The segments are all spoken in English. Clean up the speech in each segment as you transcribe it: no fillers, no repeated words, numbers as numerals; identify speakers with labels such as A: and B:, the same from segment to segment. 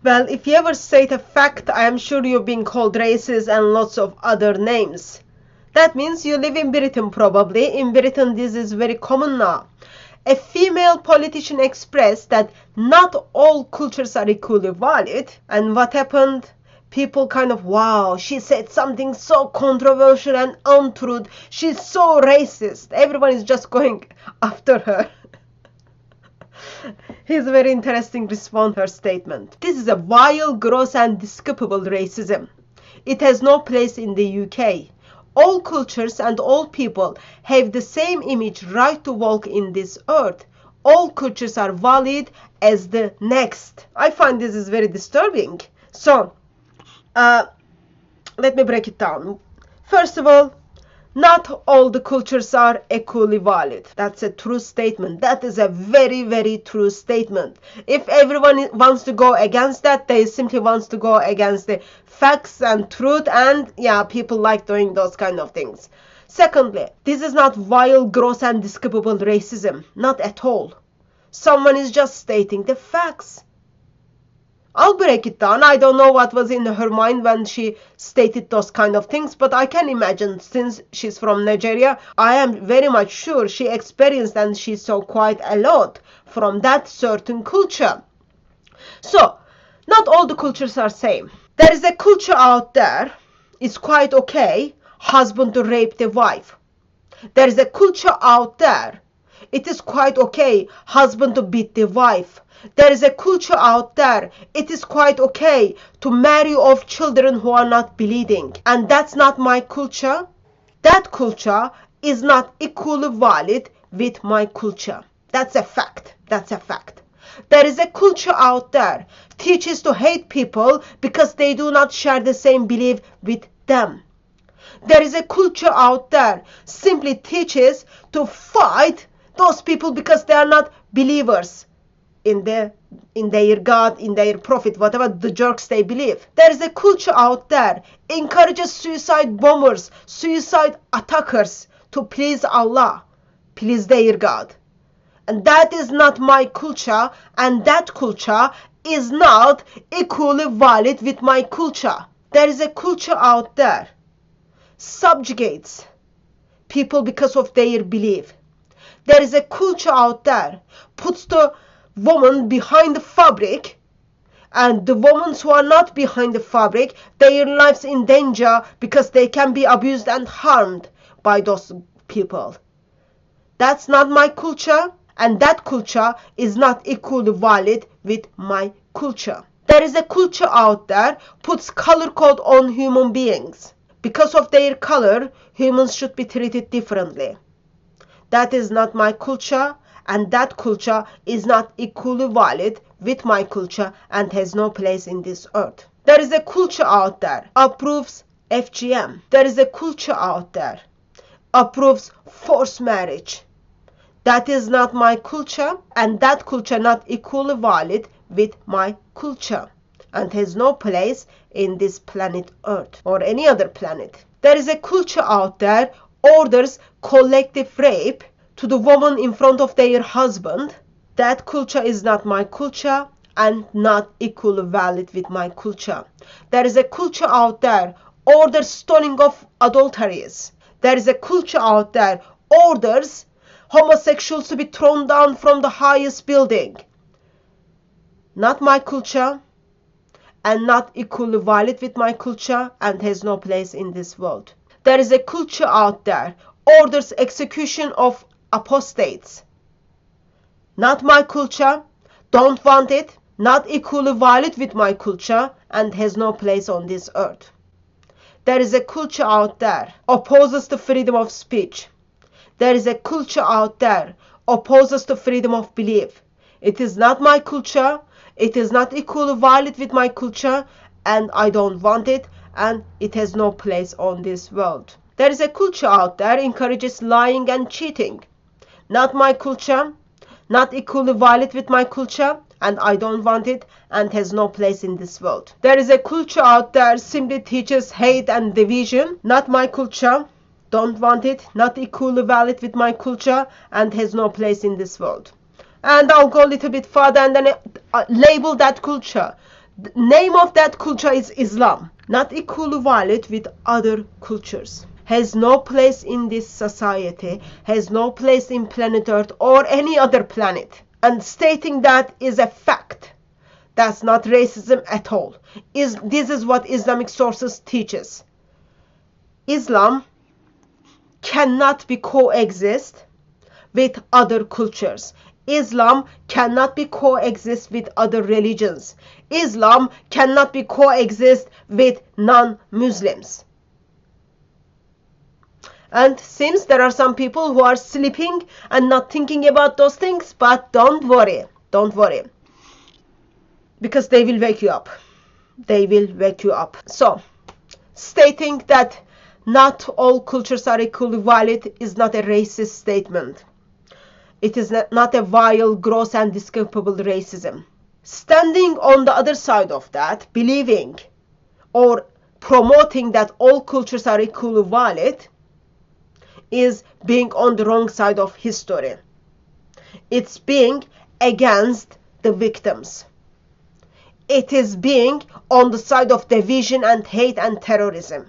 A: Well, if you ever state a fact, I am sure you've been called racist and lots of other names. That means you live in Britain probably. In Britain this is very common now. A female politician expressed that not all cultures are equally valid. And what happened? People kind of, wow, she said something so controversial and untrue. She's so racist. Everyone is just going after her. Here's a very interesting response to her statement. This is a vile, gross and despicable racism. It has no place in the UK. All cultures and all people have the same image right to walk in this earth. All cultures are valid as the next. I find this is very disturbing. So, let me break it down. First of all, not all the cultures are equally valid. That's a true statement. That is a very, very true statement. If everyone wants to go against that, they simply want to go against the facts and truth, and yeah, people like doing those kind of things. Secondly, this is not vile, gross and despicable racism. Not at all. Someone is just stating the facts. I'll break it down. I don't know what was in her mind when she stated those kind of things, but I can imagine, since she's from Nigeria, I am very much sure she experienced and she saw quite a lot from that certain culture. So, not all the cultures are same. There is a culture out there, it's quite okay, husband to rape the wife. There is a culture out there, it is quite okay, husband to beat the wife. There is a culture out there, it is quite okay to marry off children who are not bleeding. And that's not my culture. That culture is not equally valid with my culture. That's a fact. That's a fact. There is a culture out there teaches to hate people because they do not share the same belief with them. There is a culture out there simply teaches to fight those people because they are not believers in their God, in their prophet, whatever the jerks they believe. There is a culture out there encourages suicide bombers, suicide attackers to please Allah, please their God. And that is not my culture, and that culture is not equally valid with my culture. There is a culture out there subjugates people because of their belief. There is a culture out there puts the woman behind the fabric, and the women who are not behind the fabric, their lives in danger because they can be abused and harmed by those people. That's not my culture, and that culture is not equally valid with my culture. There is a culture out there puts color code on human beings. Because of their color, humans should be treated differently. That is not my culture, and that culture is not equally valid with my culture and has no place in this earth. There is a culture out there approves FGM. There is a culture out there approves forced marriage. That is not my culture, and that culture not equally valid with my culture and has no place in this planet Earth or any other planet. There is a culture out there orders collective rape to the woman in front of their husband. That culture is not my culture and not equally valid with my culture. There is a culture out there orders stoning of adulteries. There is a culture out there orders homosexuals to be thrown down from the highest building. Not my culture and not equally valid with my culture and has no place in this world. There is a culture out there orders execution of apostates. Not my culture, don't want it, not equally valid with my culture and has no place on this earth. There is a culture out there opposes the freedom of speech. There is a culture out there opposes the freedom of belief. It is not my culture, it is not equally valid with my culture, and I don't want it, and it has no place on this world. There is a culture out there encourages lying and cheating. Not my culture, not equally valid with my culture, and I don't want it and has no place in this world. There is a culture out there simply teaches hate and division. Not my culture, don't want it, not equally valid with my culture and has no place in this world. And I'll go a little bit further and then label that culture. The name of that culture is Islam. Not equally valid with other cultures. Has no place in this society, has no place in planet Earth or any other planet. And stating that is a fact. That's not racism at all. This is what Islamic sources teaches. Islam cannot be coexist with other cultures. Islam cannot be coexist with other religions. Islam cannot be coexist with non-Muslims. And since there are some people who are sleeping and not thinking about those things, but don't worry, because they will wake you up. They will wake you up. So, stating that not all cultures are equally valid is not a racist statement. It is not a vile, gross, and despicable racism. Standing on the other side of that, believing or promoting that all cultures are equally valid, is being on the wrong side of history. It's being against the victims. It is being on the side of division and hate and terrorism.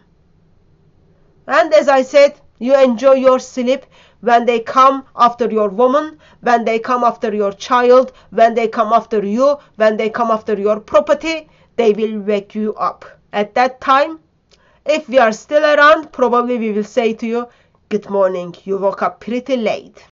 A: And as I said, you enjoy your sleep when they come after your woman, when they come after your child, when they come after you, when they come after your property, they will wake you up. At that time, if we are still around, probably we will say to you, good morning, you woke up pretty late.